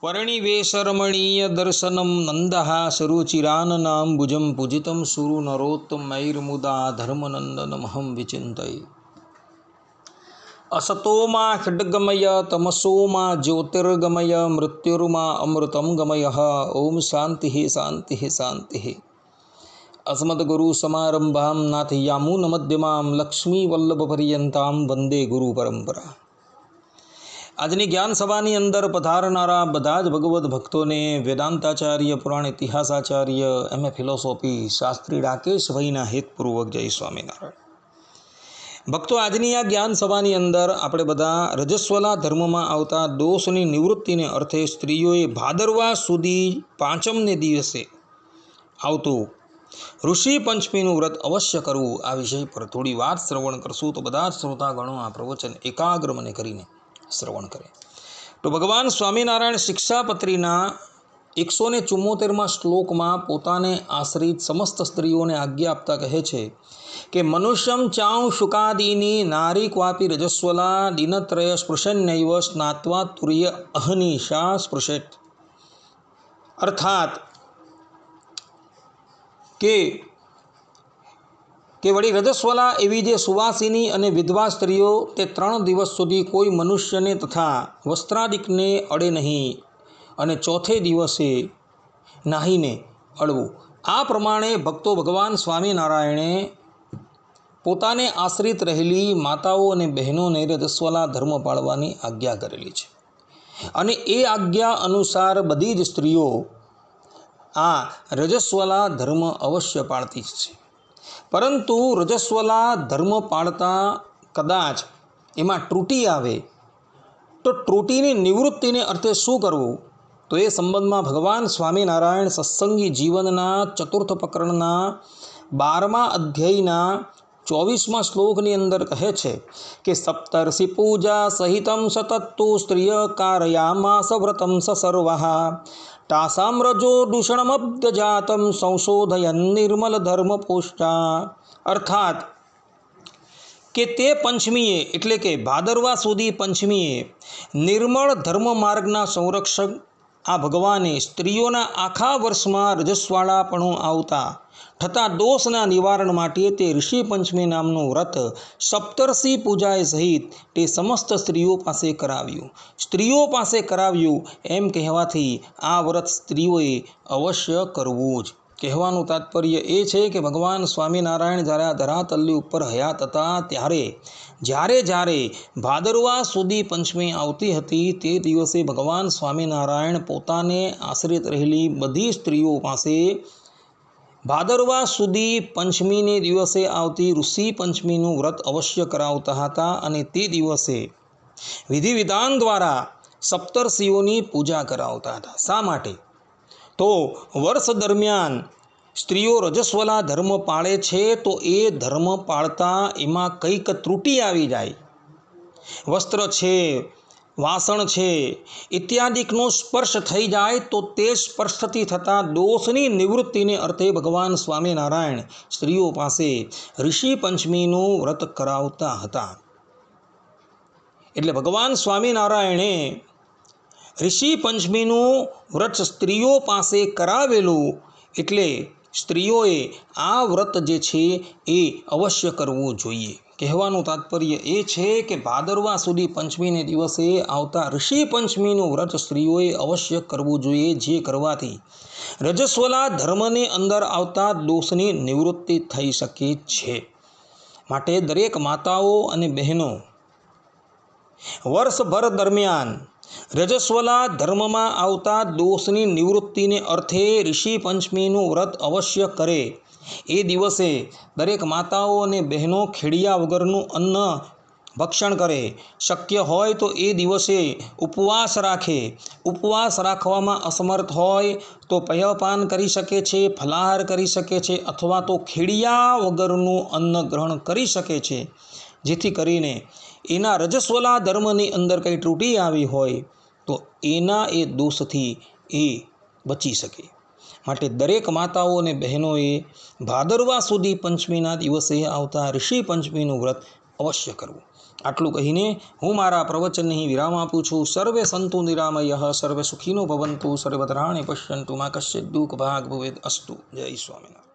परिणिवेशरमणीय दर्शनं नन्दः सुरुचिराननाम्बुजं पूजितं सुरनरोत्तमैर्मुदा धर्मनन्दनमहं विचिन्तये। असतो मा खड्गमय तमसो मा ज्योतिर्गमय मृत्युर्मा अमृतं गमयः। ओम शांति शांति शांति। अस्मद्गुरुसमारम्भां नाथयामुनमध्यमां लक्ष्मीवल्लभपर्यन्तां वंदे गुरुपरंपरा। આજની જ્ઞાન સભાની અંદર પધારનારા બધા જ ભગવદ્ ભક્તોને વેદાંતાચાર્ય, પુરાણ ઇતિહાસાચાર્ય, એમએ ફિલોસોફી શાસ્ત્રી રાકેશભાઈના હેતપૂર્વક જય સ્વામિનારાયણ. ભક્તો, આજની આ જ્ઞાન સભાની અંદર આપણે બધા રજસ્વલા ધર્મમાં આવતા દોષની નિવૃત્તિને અર્થે સ્ત્રીઓએ ભાદરવા સુધી પાંચમને દિવસે આવતું ઋષિ પંચમીનું વ્રત અવશ્ય કરવું, આ વિષય પર થોડી વાત શ્રવણ કરશું. તો બધા જ શ્રોતાગણો આ પ્રવચન એકાગ્ર મને કરીને શ્રવણ કરે. તો ભગવાન સ્વામિનારાયણ શિક્ષાપત્રીના 174માં શ્લોકમાં પોતાને આશ્રિત સમસ્ત સ્ત્રીઓને આજ્ઞા આપતા કહે છે કે મનુષ્યમ ચાઉ શુકાદીની નારી ક્વાપી રજસ્વલા દિનત્રય સ્પૃશન્યૈવ સ્નાત્વા તુર્ય અહનિશા સ્પૃશેત. અર્થાત કે વળી રજસ્વલા એવી જે સુવાસિની અને વિધવા સ્ત્રીઓ તે 3 દિવસ સુધી કોઈ મનુષ્યને તથા વસ્ત્રાદિકને અડે નહીં અને ચોથે દિવસે નાહીને અડવું. આ પ્રમાણે ભક્તો ભગવાન સ્વામિનારાયણે પોતાને આશ્રિત રહેલી માતાઓ અને બહેનોને રજસ્વલા ધર્મ પાળવાની આજ્ઞા કરેલી છે અને એ આજ્ઞા અનુસાર બધી જ સ્ત્રીઓ આ રજસ્વલા ધર્મ અવશ્ય પાળતી જ છે. પરંતુ રજસ્વલા ધર્મ પાળતા કદાચ એમાં ત્રુટિ આવે તો ત્રુટિની નિવૃત્તિને અર્થે શું કરવું, તો એ સંબંધમાં ભગવાન સ્વામિનારાયણ સત્સંગી જીવનના 4th પ્રકરણના 12મા અધ્યાયના 24મા શ્લોકની અંદર કહે છે કે સપ્તર્ષિ પૂજા સહિતમ સતત્તુ સ્ત્રિય કારયામાસ વ્રતમ સસર્વઃ તાસામ રજો દૂષણમબ્દજાતમ સંશોધયન નિર્મલ ધર્મ પોષ્ટા. અર્થાત કે તે પંચમીએ એટલે કે ભાદરવા સુધી પંચમીએ નિર્મળ ધર્મ માર્ગના સંરક્ષક આ ભગવાને સ્ત્રીઓના આખા વર્ષમાં રજસ્વાળાપણું આવતા થતા દોષના નિવારણ માટે તે ઋષિ પંચમી નામનું વ્રત સપ્તર્ષિ પૂજાએ સહિત તે સમસ્ત સ્ત્રીઓ પાસે કરાવ્યું. સ્ત્રીઓ પાસે કરાવ્યું એમ કહેવાથી આ વ્રત સ્ત્રીઓએ અવશ્ય કરવું જ. કહેવાનું તાત્પર્ય એ છે કે ભગવાન સ્વામિનારાયણ જ્યારે આ ધરાતલ્લી ઉપર હયાત હતા ત્યારે જ્યારે ભાદરવા સુધી પંચમી આવતી હતી તે દિવસે ભગવાન સ્વામિનારાયણ પોતાને આશ્રિત રહેલી બધી સ્ત્રીઓ પાસે ભાદરવા સુધી પંચમીને દિવસે આવતી ઋષિ પંચમીનું વ્રત અવશ્ય કરાવતા હતા અને તે દિવસે વિધિ વિધાન દ્વારા સપ્તર્ષિઓની પૂજા કરાવતા હતા. શા માટે? તો વર્ષ દરમિયાન સ્ત્રીઓ રજસ્વલા ધર્મ પાળે છે તો એ ધર્મ પાળતા એમાં કંઈક ત્રુટિ આવી જાય, વસ્ત્ર છે, વાસણ છે ઇત્યાદિકનો સ્પર્શ થઈ જાય તો તે સ્પર્શથી થતા દોષની નિવૃત્તિને અર્થે ભગવાન સ્વામિનારાયણ સ્ત્રીઓ પાસે ઋષિ પંચમીનું વ્રત કરાવતા હતા. એટલે ભગવાન સ્વામિનારાયણે ઋષિ પંચમીનું વ્રત સ્ત્રીઓ પાસે કરાવેલું એટલે સ્ત્રીઓએ આ વ્રત જે છે એ અવશ્ય કરવું જોઈએ. કહેવાનું તાત્પર્ય એ છે કે ભાદરવા સુધી પંચમીને દિવસે આવતા ઋષિ પંચમીનું વ્રત સ્ત્રીઓએ અવશ્ય કરવું જોઈએ, જે કરવાથી રજસ્વલા ધર્મની અંદર આવતા દોષની નિવૃત્તિ થઈ શકે છે. માટે દરેક માતાઓ અને બહેનો વર્ષભર દરમિયાન રજસ્વલા ધર્મમાં આવતા દોષની નિવૃત્તિને અર્થે ઋષિ પંચમીનું વ્રત અવશ્ય કરે. એ દિવસે દરેક માતાઓ અને બહેનો ખેડિયા વગરનું અન્ન ભક્ષણ કરે. શક્ય હોય તો એ દિવસે ઉપવાસ રાખે. ઉપવાસ રાખવામાં અસમર્થ હોય તો પયપાન કરી શકે છે, ફલાહાર કરી શકે છે અથવા તો ખેડિયા વગરનું અન્ન ગ્રહણ કરી શકે છે, જેથી કરીને એના રજસ્વલા ધર્મની અંદર કંઈ ત્રુટિ આવી હોય તો એના એ દોષથી એ બચી શકે. માટે દરેક માતાઓ અને બહેનોએ ભાદરવા સુધી પંચમીના દિવસે આવતા ઋષિ પંચમીનું વ્રત અવશ્ય કરવું. આટલું કહીને હું મારા પ્રવચનને અહીં વિરામ આપું છું. સર્વે સંતુ નિરામયઃ, સર્વે સુખીનો ભવંતુ, સર્વત્રાણિ પશ્યન્તુ, મા કશ્ચિદ દુઃખ ભાગ ભવેદ અસ્તુ. જય સ્વામિનારાયણ.